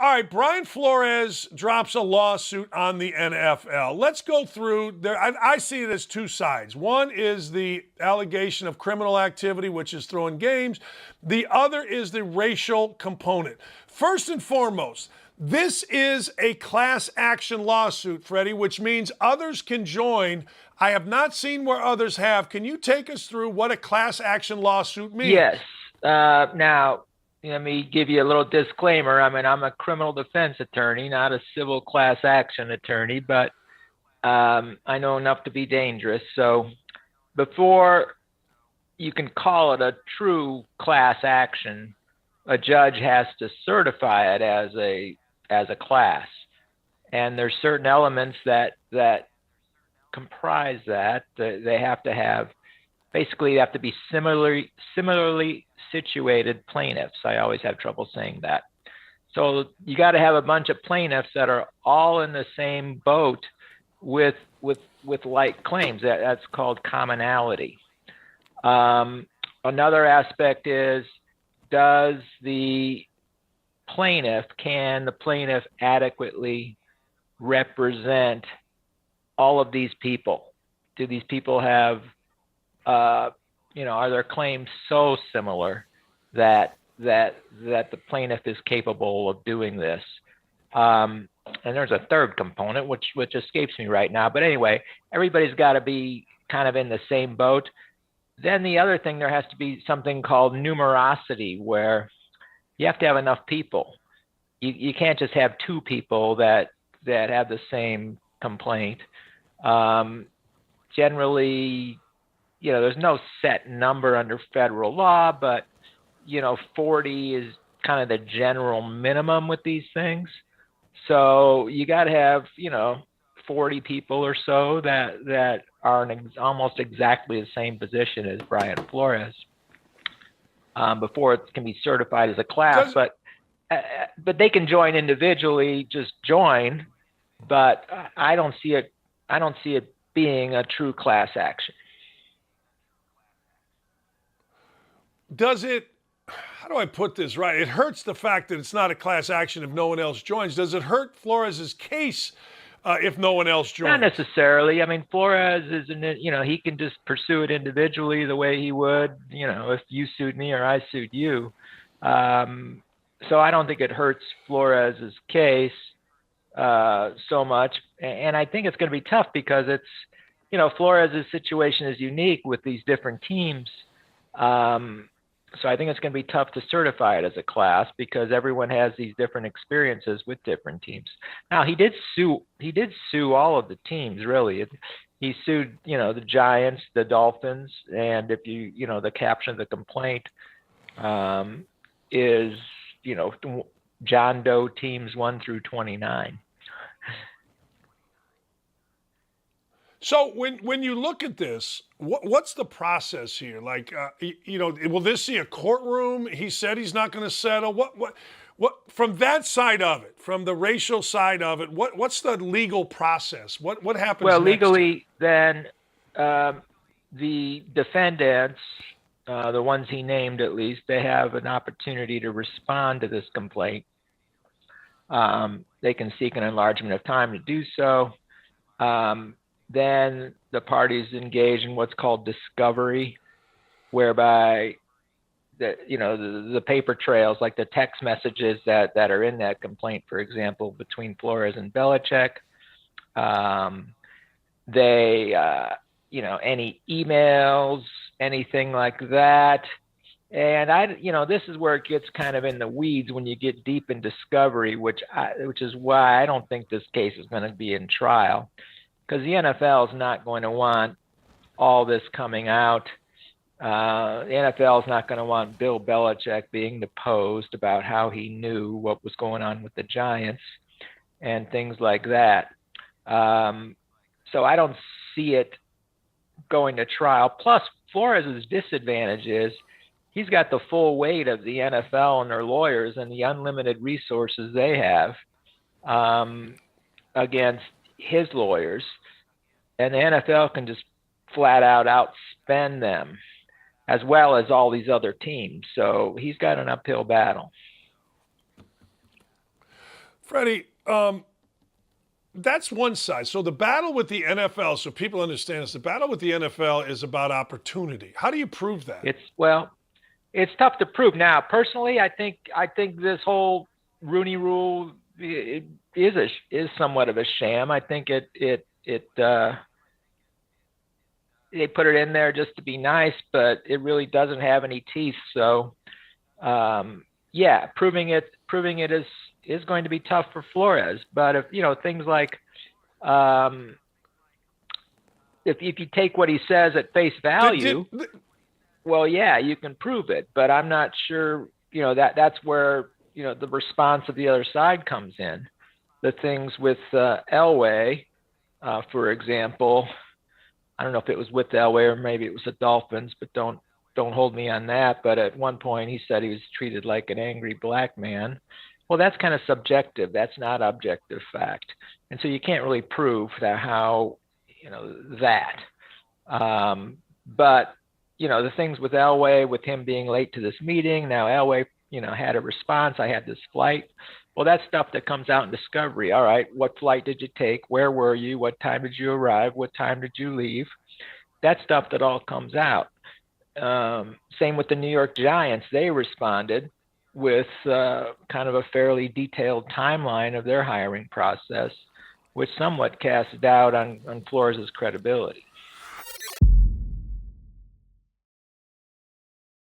all right, Brian Flores drops a lawsuit on the NFL. Let's go through there. I see it as two sides. One is the allegation of criminal activity, which is throwing games. The other is the racial component. First and foremost, this is a class action lawsuit, Freddie, which means others can join. I have not seen where others have. Can you take us through what a class action lawsuit means? Yes. Now, let me give you a little disclaimer. I mean, I'm a criminal defense attorney, not a civil class action attorney, but I know enough to be dangerous. So before you can call it a true class action, a judge has to certify it as a class. And there's certain elements that comprise that. They have to have, basically they have to be similarly situated plaintiffs. I always have trouble saying that. So you got to have a bunch of plaintiffs that are all in the same boat with like claims. That's called commonality. Another aspect is, can the plaintiff adequately represent all of these people? Do these people have are their claims so similar that the plaintiff is capable of doing this? And there's a third component, which escapes me right now. But anyway, everybody's got to be kind of in the same boat. Then the other thing, there has to be something called numerosity, where you have to have enough people. You can't just have two people that have the same complaint. Generally, there's no set number under federal law, but 40 is kind of the general minimum with these things. So you got to have 40 people or so that are in almost exactly the same position as Brian Flores before it can be certified as a class. But they can join individually, just join. But I don't see it being a true class action. Does it, how do I put this right? It hurts the fact that it's not a class action if no one else joins. Does it hurt Flores' case if no one else joins? Not necessarily. I mean, Flores he can just pursue it individually the way he would, if you sued me or I sued you. So I don't think it hurts Flores' case so much. And I think it's going to be tough because it's, Flores' situation is unique with these different teams. So I think it's going to be tough to certify it as a class because everyone has these different experiences with different teams. Now, he did sue all of the teams, really. He sued, the Giants, the Dolphins, and if the caption of the complaint is, John Doe teams 1 through 29. So when you look at this, what's the process here? Like, will this see a courtroom? He said he's not going to settle. What from that side of it, from the racial side of it, what's the legal process? What happens? Well, next? Legally, then the defendants, the ones he named at least, they have an opportunity to respond to this complaint. They can seek an enlargement of time to do so. Then the parties engage in what's called discovery, whereby the paper trails, like the text messages that are in that complaint, for example, between Flores and Belichick, any emails, anything like that. And this is where it gets kind of in the weeds when you get deep in discovery, which is why I don't think this case is going to be in trial. Because the NFL is not going to want all this coming out. The NFL is not going to want Bill Belichick being deposed about how he knew what was going on with the Giants and things like that. So I don't see it going to trial. Plus, Flores' disadvantage is he's got the full weight of the NFL and their lawyers and the unlimited resources they have against his lawyers, and the NFL can just flat out outspend them, as well as all these other teams. So he's got an uphill battle. Freddie, that's one side. So the battle with the NFL, so people understand this, the battle with the NFL is about opportunity. How do you prove that? It's tough to prove. Now, personally, I think this whole Rooney Rule is somewhat of a sham. I think they put it in there just to be nice, but it really doesn't have any teeth. So, proving it is going to be tough for Flores. But if things like if you take what he says at face value, well, yeah, you can prove it. But I'm not sure. That's where the response of the other side comes in. The things with Elway, for example. I don't know if it was with Elway or maybe it was the Dolphins, but don't hold me on that. But at one point he said he was treated like an angry black man. Well, that's kind of subjective. That's not objective fact. And so you can't really prove that. But the things with Elway, with him being late to this meeting, now Elway, had a response. I had this flight. Well, that's stuff that comes out in discovery. All right, what flight did you take? Where were you? What time did you arrive? What time did you leave? That stuff that all comes out. Same with the New York Giants. They responded with kind of a fairly detailed timeline of their hiring process, which somewhat casts doubt on Flores' credibility.